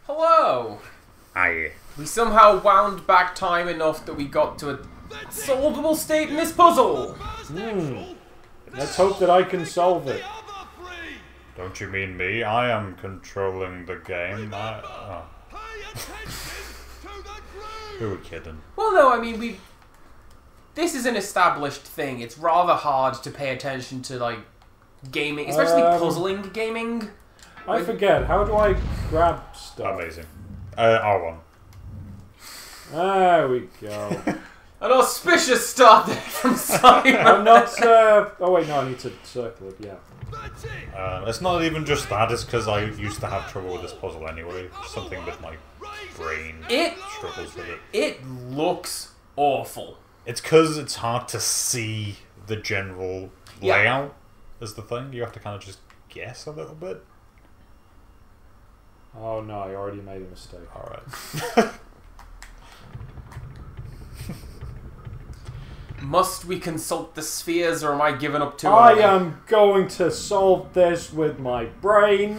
Hello! Aye. We somehow wound back time enough that we got to a solvable state in this puzzle! Let's hope that I can solve it. Don't you mean me? I am controlling the game. Who are we kidding? Well, no, I mean, this is an established thing. It's rather hard to pay attention to, like, gaming, especially puzzling gaming. I forget, how do I grab stuff? Amazing. R1. There we go. An auspicious start there from Simon. I'm not, oh wait, no, I need to circle it, yeah. It's not even just that, it's because I used to have trouble with this puzzle anyway. Something with my brain struggles with it. It looks awful. It's because it's hard to see the general layout is the thing. You have to kind of just guess a little bit. Oh no, I already made a mistake. Alright. Must we consult the spheres, or am I giving up too I early? am going to solve this with my brain.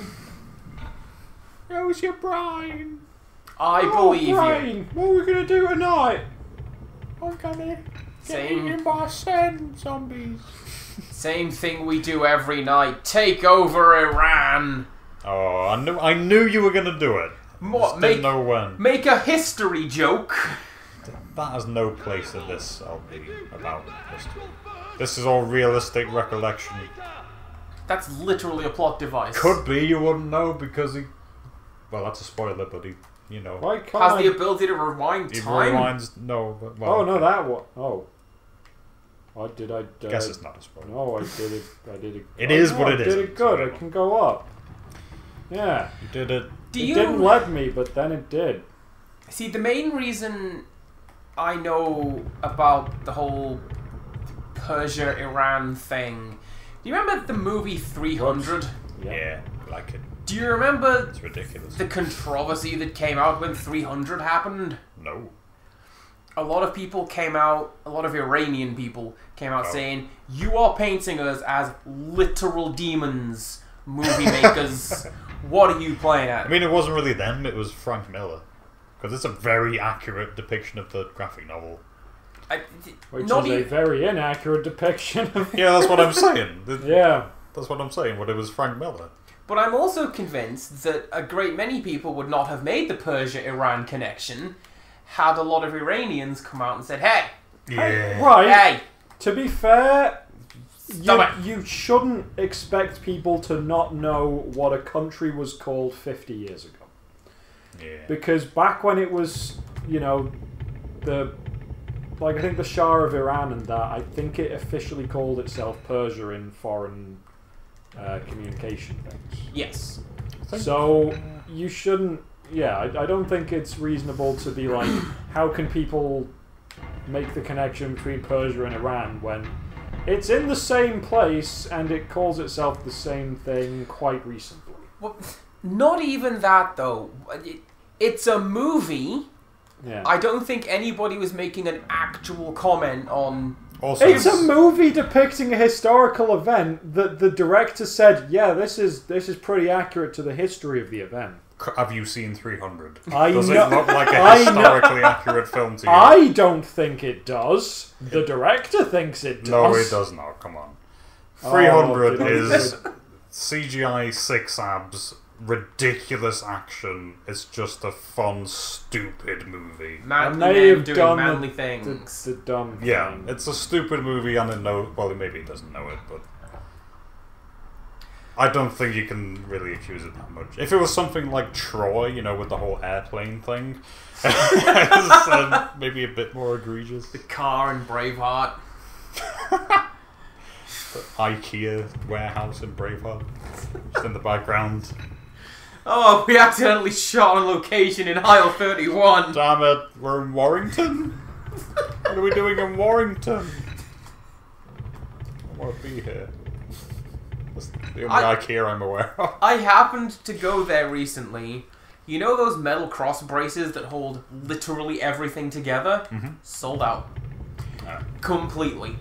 Use your brain. I believe brain. you. What are we going to do tonight? I'm gonna Same. get eaten by sand zombies. Same thing we do every night. Take over Iran. Oh, I knew you were gonna do it. What? Just didn't know when. Make a history joke. That has no place in this LP about history. This is all realistic recollection. That's literally a plot device. Could be, you wouldn't know because he... Well, that's a spoiler, but he, you know... Why can't Has I... the ability to rewind He time. rewinds... No, but... Well, Oh, no, that one. Oh. What did I... Guess it's not a spoiler. No, I did it. I did it. It is what it I is. did it good. I can go up. Yeah. You did it. It didn't let me, but then it did. See, the main reason I know about the whole Persia-Iran thing... Do you remember the movie 300? Yeah, like it. Do you remember It's ridiculous. the controversy that came out when 300 happened? No. A lot of people came out, a lot of Iranian people came out saying, you are painting us as literal demons, movie makers. What are you playing at? I mean, it wasn't really them, it was Frank Miller. Because it's a very accurate depiction of the graphic novel. Which is a very inaccurate depiction of... Yeah, that's what I'm saying. Yeah. That's what I'm saying, but it was Frank Miller. But I'm also convinced that a great many people would not have made the Persia-Iran connection had a lot of Iranians come out and said, hey! Yeah. Right. Hey! To be fair, Stop it. you shouldn't expect people to not know what a country was called 50 years ago. Yeah. Because back when it was, you know, I think the Shah of Iran and that, I think it officially called itself Persia in foreign communication things. Yes. So you shouldn't. Yeah, I don't think it's reasonable to be like, how can people make the connection between Persia and Iran when it's in the same place and it calls itself the same thing quite recently? Well, not even that, though. It's a movie. Yeah. I don't think anybody was making an actual comment on... Also, It's a movie depicting a historical event that the director said, yeah, this is pretty accurate to the history of the event. have you seen 300? I Does know- it look like a I know- historically accurate film to you? I don't think it does. The director thinks it does. No, it does not. Come on. Oh, 300 did I- is CGI 6 abs, ridiculous action. It's just a fun, stupid movie. Manly And they men have doing done manly things. the dumb Yeah, thing. it's a stupid movie and it knows... Well, maybe it doesn't know it, but... I don't think you can really accuse it that much. If it was something like Troy, you know, with the whole airplane thing, it's maybe a bit more egregious. The car in Braveheart. The IKEA warehouse in Braveheart, just in the background. Oh, we accidentally shot on location in aisle 31. Damn it, we're in Warrington? What are we doing in Warrington? I want to be here. That's the only IKEA I'm aware of. I happened to go there recently. You know those metal cross braces that hold literally everything together? Mm-hmm. Sold out. Completely.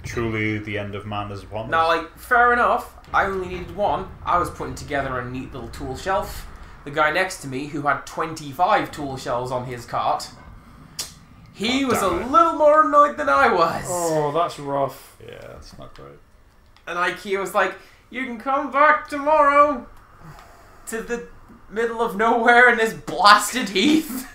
Truly, the end of man is upon us. Now, like, fair enough. I only needed one. I was putting together a neat little tool shelf. the guy next to me, who had 25 tool shelves on his cart, he was a little more annoyed than I was. Oh, that's rough. Yeah, that's not great. And IKEA was like, you can come back tomorrow to the middle of nowhere in this blasted heath.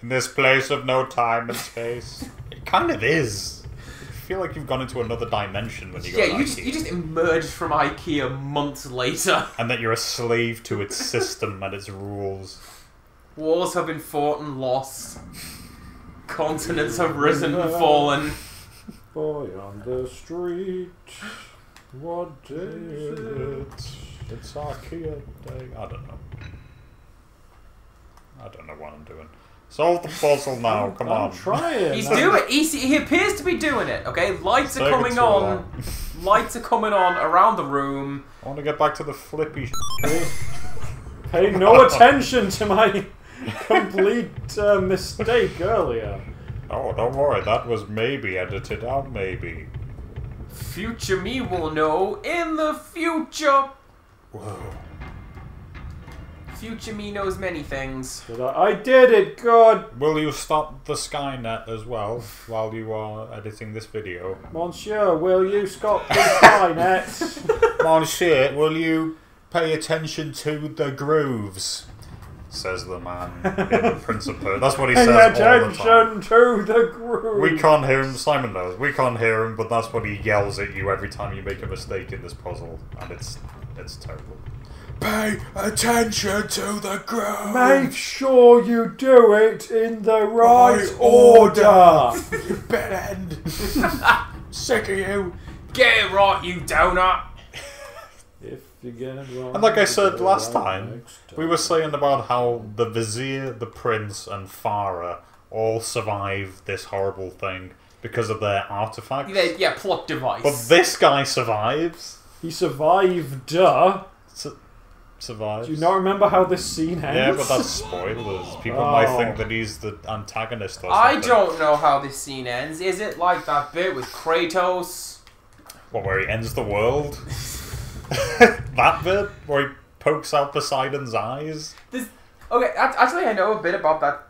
In this place of no time and space. It kind of is. I feel like you've gone into another dimension when you go to IKEA. You just emerged from IKEA months later. And that you're a slave to its system and its rules. Wars have been fought and lost. Continents have risen and fallen. Boy on the street, what day is it? It's IKEA day. I don't know. I don't know what I'm doing. Solve the puzzle now. Come on. I'm trying. He's doing. He appears to be doing it. Okay, lights are coming on. Lights are coming on around the room. I want to get back to the flippy. Pay no attention to my complete mistake earlier. Oh, don't worry. That was maybe edited out. Maybe. Future me will know in the future. Whoa. Future me knows many things. I did it, good. Will you stop the Skynet as well while you are editing this video? Monsieur, will you stop the Skynet? Monsieur, will you pay attention to the grooves? Says the man in the Prince of Persia. That's what he says all the time. Pay attention to the grooves. We can't hear him. Simon knows. We can't hear him, but that's what he yells at you every time you make a mistake in this puzzle, and it's terrible. Pay attention to the grooves. Make sure you do it in the right order. You bit end. Sick of you. Get it right, you donut. If you get it wrong. And like I said last time, we were saying about how the Vizier, the Prince, and Farah all survive this horrible thing because of their artifacts. Yeah, plot device. But this guy survives. He survived. Survives. Do you not remember how this scene ends? Yeah, but that's spoilers. People might think that he's the antagonist or something. I don't know how this scene ends. Is it like that bit with Kratos? What, where he ends the world? That bit? Where he pokes out Poseidon's eyes? Okay, actually I know a bit about that.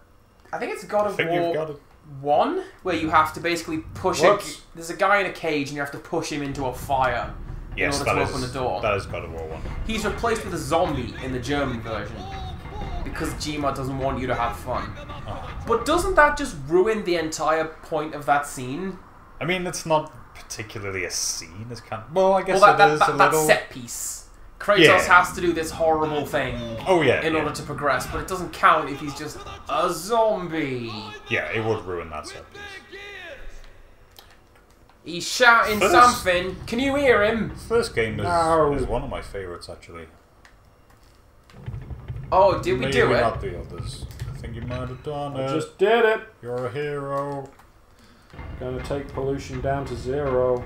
I think it's God of you've War got 1, where you have to basically push there's a guy in a cage and you have to push him into a fire. Yes, in order to open the door. That is God of War 1. He's replaced with a zombie in the German version because Gma doesn't want you to have fun. Oh. But doesn't that just ruin the entire point of that scene? I mean, it's not particularly a scene. It's kind of, well, I guess that a little set piece. Kratos has to do this horrible thing in order to progress, but it doesn't count if he's just a zombie. Yeah, it would ruin that set piece. He's shouting something. Can you hear him? First game is one of my favourites, actually. Oh, did we do Maybe it? not the others. I think you might have done it. I just did it. You're a hero. Gonna take pollution down to 0.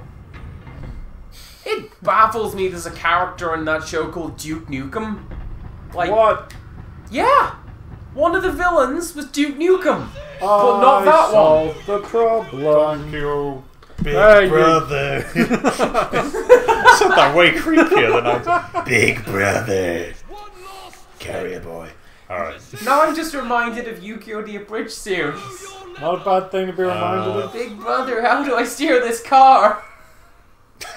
It baffles me there's a character in that show called Duke Nukem. Like, what? Yeah! One of the villains was Duke Nukem. But not that one. Solved the problem. Thank you. Big brother. Said that way creepier than I did. Big brother. Carrier boy. Alright. Now I'm just reminded of Yu-Gi-Oh! The Abridged series. Not a bad thing to be reminded of. Big brother, how do I steer this car?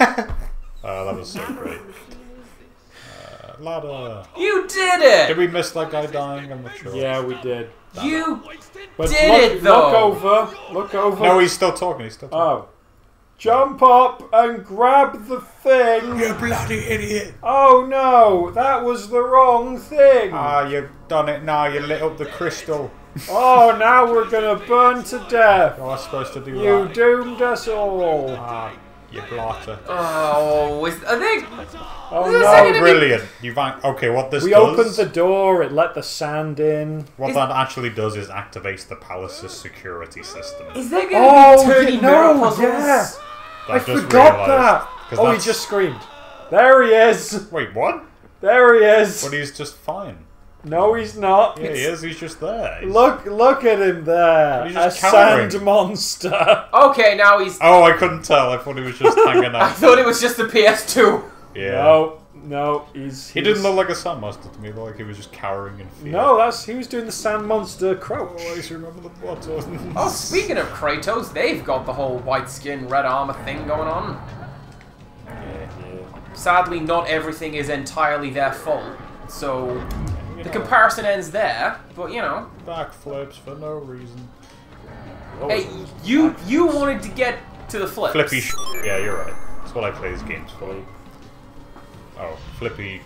Oh, that was so great. Ladder. You did it! Did we miss that guy dying? I'm not sure. Yeah, we did. You But did it, though! Look over. No, he's still talking. He's still talking. Oh. Jump up and grab the thing. You bloody idiot! Oh no, that was the wrong thing. Ah, you've done it now. You lit up the crystal. Oh, now we're gonna burn to death. I was supposed to do You that. doomed us all. Ah, you blotter. Oh, are they... Oh Oh, brilliant. Okay, what this We does... opened the door, it let the sand in. What that actually does is activates the palace's security system. Is there going to be 30 mirror puzzles? Yeah. I I've just forgot realised, that. 'cause Oh, he that's- just screamed. There he is. Wait, what? There he is. But he's just fine. No, he's not. Yeah, he is. He's just there. Look at him there. He's A just cowering. sand monster. Okay, now he's... Oh, I couldn't tell. I thought he was just hanging I out. thought it was just the PS2. Yeah. No, No, He was- didn't look like a sand monster to me. Like he was just cowering in fear. No, he was doing the sand monster crouch. Oh, I used to remember the button. Oh, speaking of Kratos, they've got the whole white skin, red armor thing going on. Sadly, not everything is entirely their fault, so the comparison ends there. But you know, Backflips for no reason. hey, you wanted to get to the flips. Flippy yeah, you're right. That's what I play these games for. Oh, flippy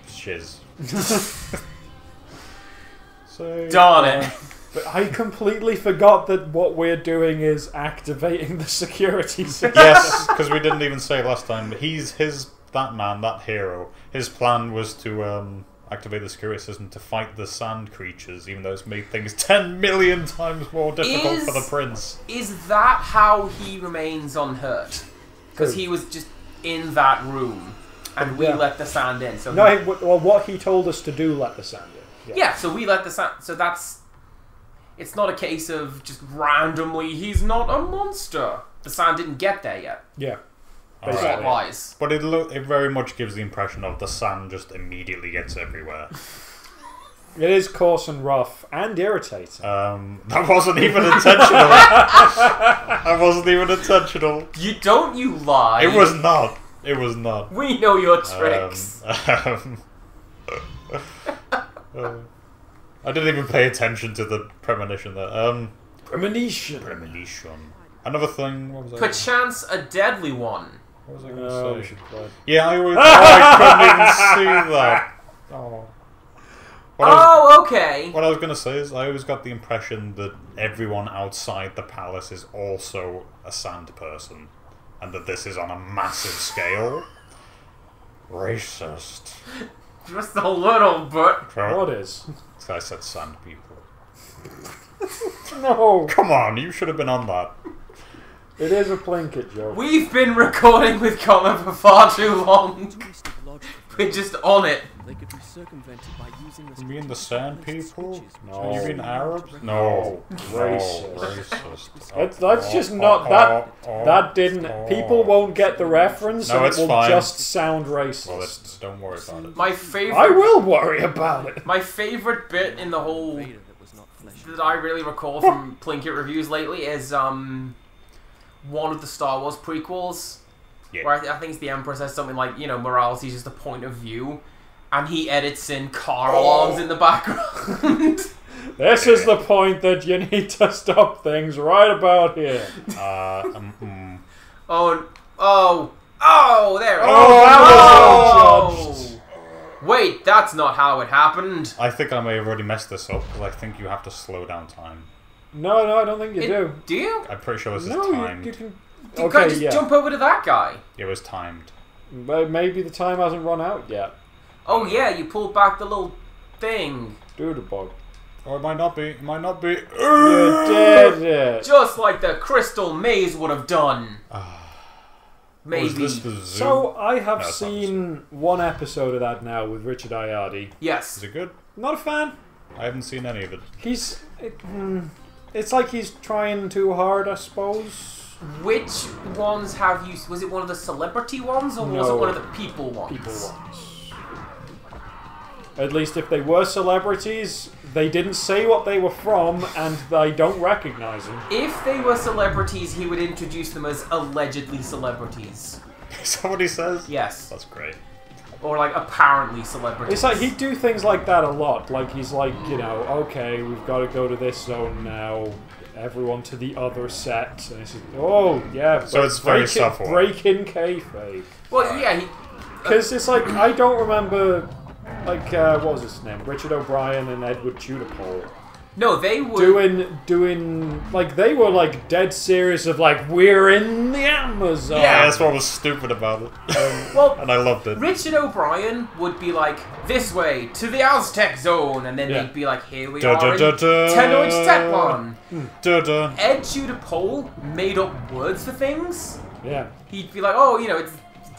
shiz. So, Darn it. But I completely forgot that what we're doing is activating the security system. yes, because we didn't even say last time. That hero. His plan was to activate the security system to fight the sand creatures, even though it's made things 10 million times more difficult for the prince. Is that how he remains unhurt? Because he was just in that room, and we let the sand in. So No, well, what he told us to do let the sand in. yeah, so we let the sand. So that's. It's not a case of just randomly. He's not a monster. The sand didn't get there yet. Yeah. Plot wise. But it very much gives the impression of the sand just immediately gets everywhere. It is coarse and rough and irritating. That wasn't even intentional. That wasn't even intentional. You lie. It was not. It was not. We know your tricks. I didn't even pay attention to the premonition there. Premonition. Premonition. Another thing. What was that? Perchance a deadly one. What was I No, going we to say? should play. Yeah, I couldn't even see that. Oh. Okay. What I was going to say is I always got the impression that everyone outside the palace is also a sand person. And that this is on a massive scale. Racist. Just a little bit. What is? I said sand people. No. Come on, you should have been on that. It is a Plinkett joke. We've been recording with Connor for far too long. We're just on it. They could be circumvented by using the You mean the sand people? No. You mean Arabs? No. Racist. Racist. That's just not that didn't. People won't get the reference, No, and it's it will fine. just sound Well, racist. don't worry about it. My I favorite. will worry about it. My favorite bit in the whole Vader that was not flesh. that I really recall from Plinkett reviews lately is one of the Star Wars prequels. Yeah. Where I think it's the Emperor says something like, morality is just a point of view, and he edits in car alarms in the background. This is the point that you need to stop things right about here. There. that was judged. Wait, that's not how it happened. I think I may have already messed this up because I think you have to slow down time. No, I don't think you do. Do you? I'm pretty sure this No, is timed. you can. You can't just yeah. jump over to that guy. It was timed. But maybe the time hasn't run out yet. Oh yeah, you pulled back the little thing. Doodlebug. Or it might not be. It might not be. You did it. Just like the Crystal Maze would have done. Maybe. Was this the zoo? So I have No, it's not the seen one episode of that now with Richard Ayardi. Yes. Is it good? Not a fan. I haven't seen any of it. It's like he's trying too hard, I suppose. Which ones have you... Was it one of the celebrity ones, or was it No. one of the people ones? People ones. At least if they were celebrities, they didn't say what they were from, and I don't recognize them. If they were celebrities, he would introduce them as allegedly celebrities. Is that what he says? Yes. That's great. Or, like, apparently celebrities. It's like he'd do things like that a lot. Like he's like, okay, we've got to go to this zone now. Everyone to the other set. And it's So it's very subtle. Break in kayfabe. Well, yeah, Because it's like, I don't remember, like, what was his name? Richard O'Brien and Edward Tudorpole. No, they were... Doing, like, they were, like, dead serious of, like, we're in the Amazon. Yeah, that's what was stupid about it. Well, and I loved it. Richard O'Brien would be like, this way, to the Aztec zone, and then they'd be like, here we are in Tenochtitlan. Ed Tudorpole made up words for things. Yeah. He'd be like, it's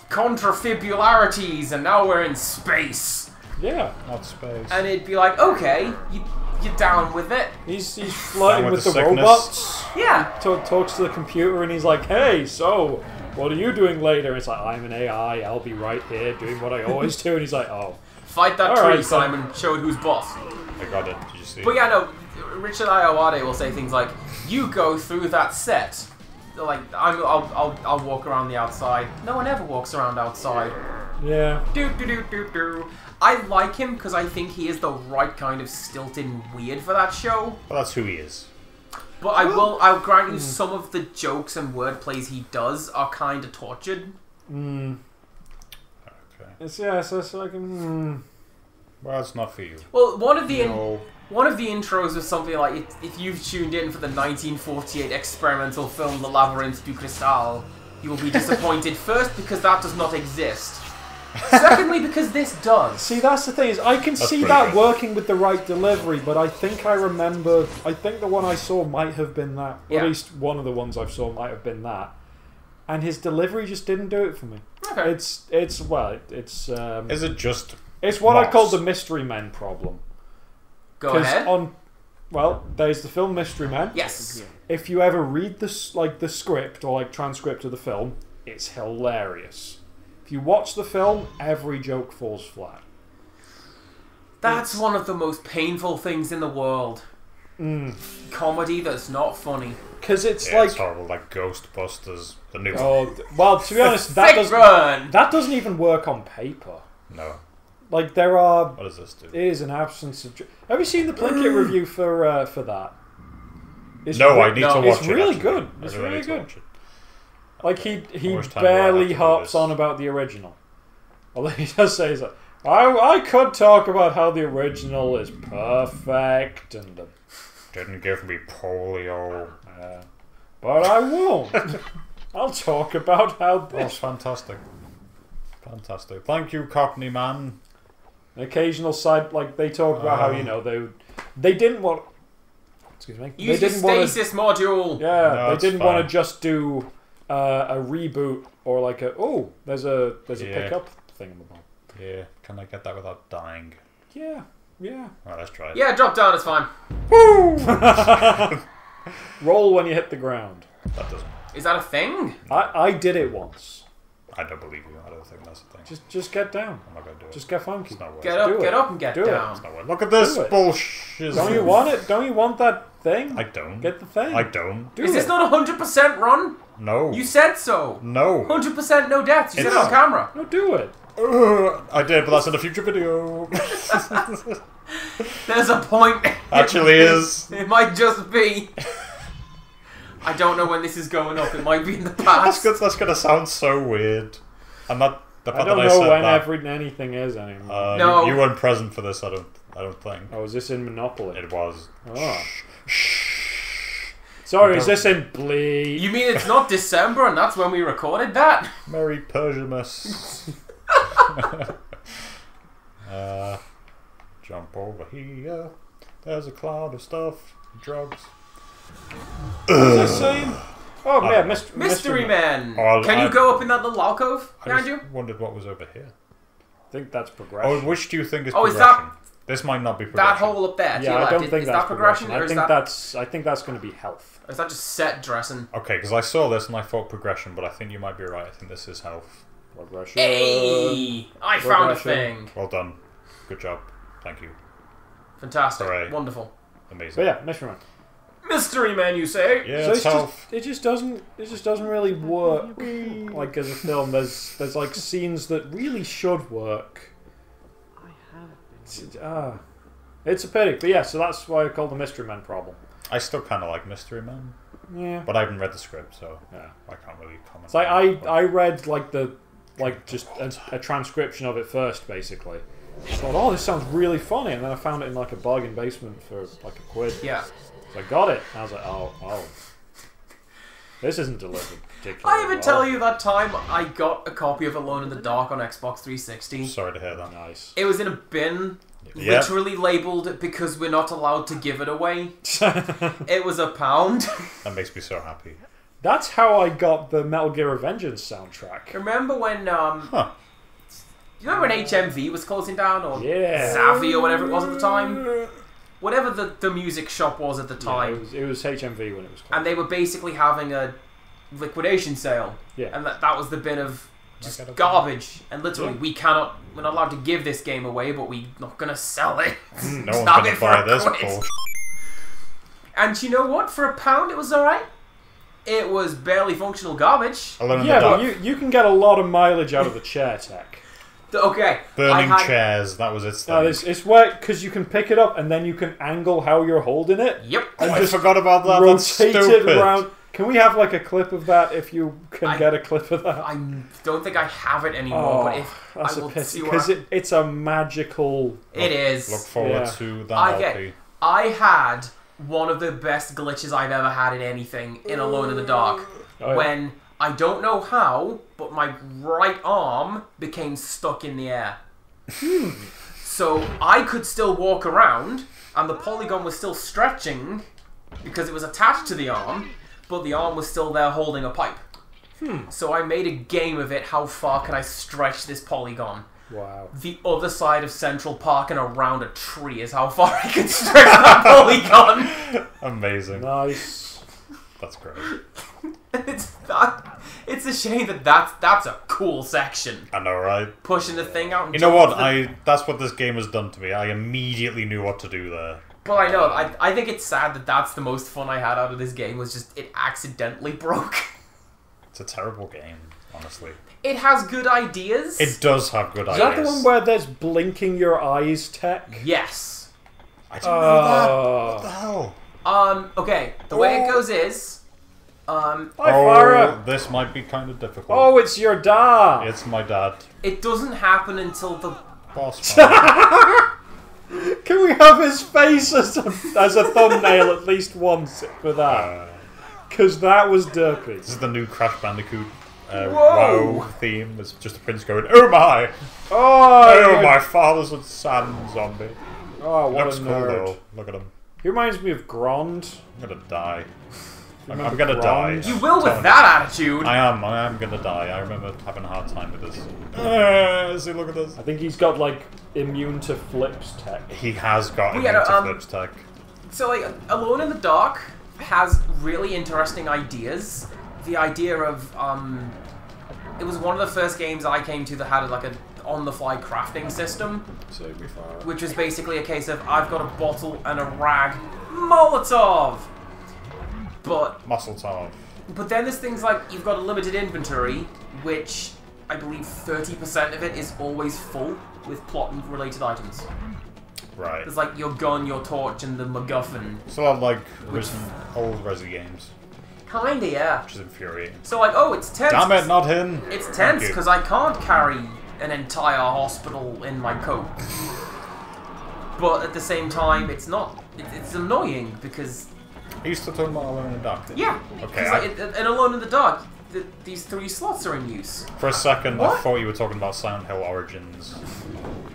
contrafibularities, and now we're in space. Yeah. Not space. And it'd be like, okay, you're down with it. He's flirting Down with with the the sickness. robots. Yeah. Talks to the computer and he's like, hey, so, what are you doing later? And it's like, I'm an AI, I'll be right here doing what I always do. And he's like, oh. Fight that All tree, right, Simon. Show who's boss. I got it. Did you see? But yeah, no. Richard Ayoade will say things like, "You go through that set." Like, I'll walk around the outside. No one ever walks around outside. Yeah. Do. I like him because I think he is the right kind of stilted and weird for that show. Well, that's who he is. But I'll grant you some of the jokes and wordplays he does are kind of tortured. Okay. So it's like, Well, it's not for you. Well, one of the intros was something like, if you've tuned in for the 1948 experimental film The Labyrinth du Cristal, you will be disappointed. First, because that does not exist. Secondly, because this does. See, that's the thing, is I can see that good. working with the right delivery, but I think the one I saw might have been that. Or at least one of the ones I've saw might have been that. And his delivery just didn't do it for me. Okay. It's Is it just... It's what Moss? I call the Mystery Men problem. Go ahead. There's the film Mystery Men. Yes. If you ever read the script or transcript of the film, it's hilarious. If you watch the film, every joke falls flat. That's one of the most painful things in the world. Comedy that's not funny. Because it's it's horrible, like Ghostbusters, the new one. Well, to be honest, that doesn't even work on paper. No. Like, there are... What does this do? It is an absence of... Have you seen the Plinkett review for that? I need to watch it. It's really good. It's really good. Like, he barely harps on about the original. Although he does say, that I could talk about how the original is perfect and... Didn't give me polio. But I won't. I'll talk about how this... That's fantastic. Fantastic. Thank you, Cockney man. An occasional side, like, they talk about how, they didn't want... Excuse me. Use your stasis module. Yeah, No, they didn't want to fine. just do a reboot or like there's a pickup thingamabob. Yeah, can I get that without dying? Yeah. Alright, let's try it. Yeah, drop down, it's fine. Roll when you hit the ground. That doesn't... Is that a thing? I did it once. I don't believe you. I don't think that's a thing. Just get down. I'm not going to do it. Just get funky. It's not worth Get it. up, Do get it. up and get Do it. down. It's not worth it. Look at this Do it. bullshit. Don't you want it? Don't you want that thing? I don't. Get the thing. I don't. Do Is it. this not a 100% run? No. You said so. No. 100% no deaths. You said it It's- on camera. No, do it. I did, but that's in a future video. There's a point. Actually is. It might just be. I don't know when this is going up. It might be in the past. That's gonna sound so weird. I'm not. The I fact don't that know said when that, anything is anymore. No. you weren't present for this. I don't think. Oh, is this in Monopoly? It was. Oh. Sorry, You is this in Bleed? You mean it's not December and that's when we recorded that? Merry Persiamus. Jump over here. There's a cloud of stuff. Drugs. What was I saying? Oh, yeah, Mystery Man. Oh, Can you go up in that little alcove I behind just you? wondered what was over here. I think that's progression. Oh, which do you think is Oh, is progression? that- This might not be progression. That hole up there. to Yeah, your I left. don't Is think that that's progression, or I think that's going to be health. is that just set dressing? Okay, because I saw this and I thought progression, but I think you might be right. I think this is health. Progression. Hey! I found a Progression. thing. Well done. Good job. Thank you. Fantastic. Hooray. Wonderful. Amazing. But yeah, Mystery Man. Mystery Man, you say? Yeah, So it's health. it just doesn't really work like as a film. There's like scenes that really should work. I have It's a pity, but yeah. So that's why I call the Mystery Man problem. I still kind of like Mystery Man, Yeah. but I haven't read the script, so Yeah. I can't really comment. It's like on it, but- I read just a transcription of it first, basically. I thought, oh, this sounds really funny, and then I found it in like a bargain basement for like £1. Yeah. So I got it, and I was like, oh, this isn't delivered particularly I ever well. tell you that time I got a copy of Alone in the Dark on Xbox 360? Sorry to hear that. Nice. It was in a bin, Yeah. literally labelled because we're not allowed to give it away. It was £1. That makes me so happy. That's how I got the Metal Gear Revengeance soundtrack. Remember when, you remember when HMV was closing down, or Yeah. Savvy, or whatever it was at the time? Whatever the music shop was at the time. Yeah, it was HMV when it was called. And they were basically having a liquidation sale. Yeah. And that was the bin of just get a garbage. And literally, Yeah. we're not allowed to give this game away, but we're not going to sell it. No Just one's have going it to for buy a this quid. bullshit. And you know what? For £1, it was alright. It was barely functional garbage. Alone in Yeah, the dark. but you can get a lot of mileage out of the chair tech. Okay. Burning chairs, that was its thing. No, it's where, because you can pick it up and then you can angle how you're holding it. Yep. And I just forgot about that. That's rotate stupid. it around. Can we have like a clip of that if you can I- get a clip of that? I don't think I have it anymore, but if that's I a will pity see because what it's a magical. it is. Look forward Yeah. to that I LP. had one of the best glitches I've ever had in anything in Alone in the Dark. Oh, yeah. When I don't know how, but my right arm became stuck in the air. So I could still walk around, and the polygon was still stretching because it was attached to the arm, but the arm was still there holding a pipe. So I made a game of it. How far can I stretch this polygon? Wow. The other side of Central Park and around a tree is how far I can stretch that polygon. Amazing. Nice. That's great. It's a shame that's a cool section. I know, right? Pushing the thing out. And You know what? jumping That's what this game has done to me. I immediately knew what to do there. Well, I know. I think it's sad that that's the most fun I had out of this game was just it accidentally broke. It's a terrible game, honestly. It has good ideas. It does have good Is ideas. that the one where there's blinking your eyes tech? Yes. I didn't know that. Oh. What the hell? Okay. The way it goes is, Hi, Farah. This might be kind of difficult. Oh, it's your dad. It's my dad. it doesn't happen until the Boss fight. Can we have his face as a thumbnail at least once for that? Because that was derpy. This is the new Crash Bandicoot Whoa. WoW theme. It's just a prince going, "Oh my! Oh, Oh, my father's a sand zombie." Oh, what Looks a cool nerd. though. Look at him. He reminds me of Grond. I'm gonna die. I'm Remember gonna die. Grond? you will with Telling that attitude. I am gonna die. I remember having a hard time with this. See, look at this. I think he's got like immune to flips tech. He has got Yeah, no, flips tech. So, like, Alone in the Dark has really interesting ideas. The idea of, it was one of the first games I came to that had, like, an on-the-fly crafting system, Save me, Farah. which was basically a case of, I've got a bottle and a rag, Molotov! But then there's things like, you've got a limited inventory, which I believe 30% of it is always full with plot-related items. Right. There's like your gun, your torch, and the MacGuffin. It's a lot like old Resi games, Kinda, yeah. which is infuriating. So like, oh, it's tense. Damn it, not him! It's Thank tense you. because I can't carry an entire hospital in my coat. But at the same time, it's not. It's annoying because Are you still talking about Alone in the Dark? yeah, Okay, because like, in Alone in the Dark, these 3 slots are in use. For a second, I What? thought you were talking about Silent Hill Origins,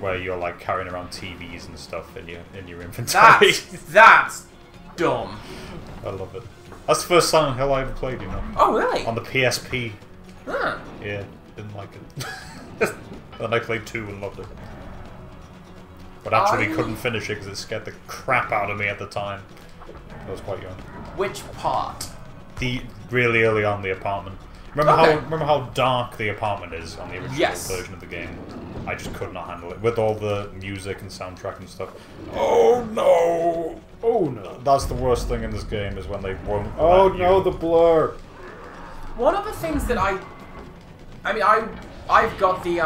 where you're like carrying around TVs and stuff in your inventory. That's dumb. I love it. That's the first Silent Hill I ever played, you know. Oh really? On the PSP. Huh. Yeah, didn't like it. Then I played 2 and loved it. But actually couldn't finish it because it scared the crap out of me at the time. I was quite young. Which part? The really early on, the apartment. Okay. Remember how dark the apartment is on the original Yes. version of the game? I just could not handle it with all the music and soundtrack and stuff. Oh no! Oh no. That's the worst thing in this game is when they won't. Oh let no, you. the blur. One of the things that I've got the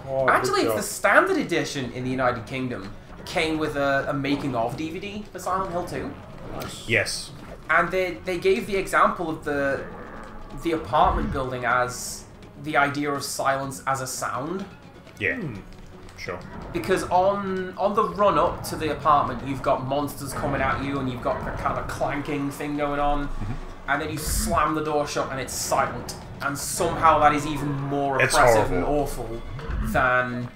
Oh, Actually, good it's the standard edition in the United Kingdom. Came with a making of DVD for Silent Hill 2. Yes. And they gave the example of the apartment building as the idea of silence as a sound. Yeah. Sure. Because on the run up to the apartment, you've got monsters coming at you, and you've got a kind of a clanking thing going on, and then you slam the door shut, and it's silent. And somehow that is even more It's oppressive and horrible. awful than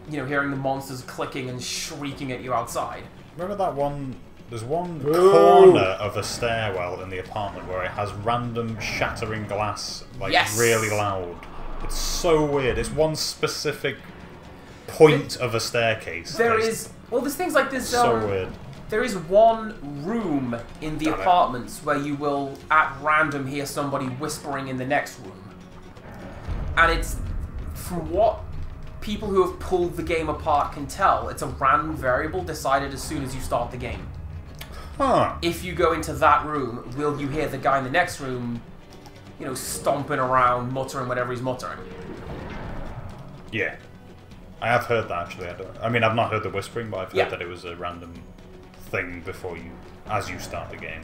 hearing the monsters clicking and shrieking at you outside. Remember that one? There's one Ooh. corner of a stairwell in the apartment where it has random shattering glass, like Yes. really loud. It's so weird. It's one specific point of a staircase. There's It's things like this. so weird. There is one room in the apartments where you will, at random, hear somebody whispering in the next room. And it's, from what people who have pulled the game apart can tell, it's a random variable decided as soon as you start the game. Huh. If you go into that room, will you hear the guy in the next room, you know, stomping around, muttering whatever he's muttering? Yeah. I have heard that, actually. I mean, I've not heard the whispering, but I've heard that it was a random thing before you, as you start the game.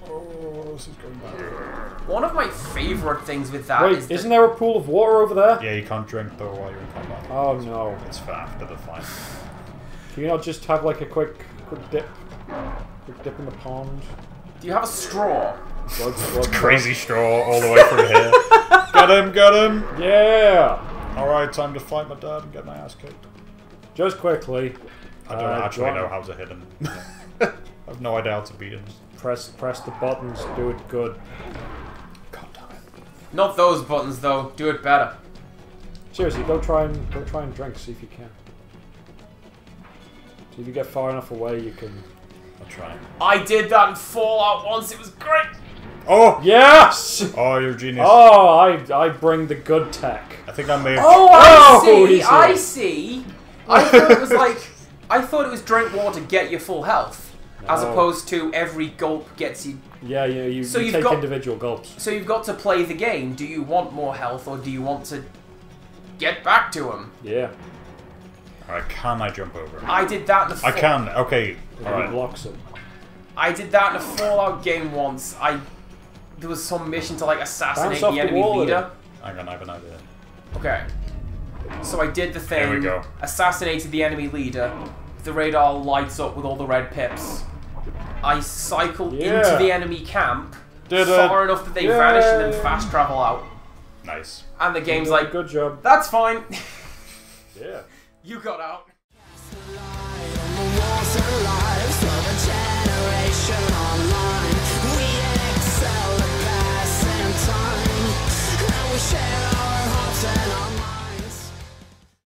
Oh, this is going bad. One of my favourite things with that is... Isn't there a pool of water over there? Yeah, you can't drink, though, while you're in combat. Oh, no. It's for after the fight. Can you not just have, like, a quick dip? Quick dip in the pond? Do you have a straw? Blood, Crazy straw all the way through here. Get him, get him! Yeah! Alright, time to fight my dad and get my ass kicked. Just quickly. I don't actually know how to hit him. I have no idea how to beat him. Press the buttons, do it good. God damn it. Not those buttons, though. Do it better. Seriously, go try and drink, see if you can. See if you get far enough away, you can... I'll try. I did that in Fallout once. It was great. Oh! Yes! Oh, you're a genius. Oh, I bring the good tech. I think I may have... Oh, I see. easy. I see. I thought it was like... I thought it was drink water, get your full health. As No. opposed to every gulp gets you... Yeah, you So you've take got- individual gulps. So you've got to play the game. Do you want more health or do you want to get back to him? Yeah. Alright, can I jump over? I did that in the I can, okay. He Alright. blocks him. I did that in a Fallout game once. There was some mission to like assassinate Bounce off the the enemy wall with leader. Hang on, I have an idea. Okay. So I did the thing. There we go. Assassinated the enemy leader. The radar lights up with all the red pips. I cycled into the enemy camp far enough that they vanish and then fast travel out. Nice. And the game's like, good job. that's fine. Yeah. You got out.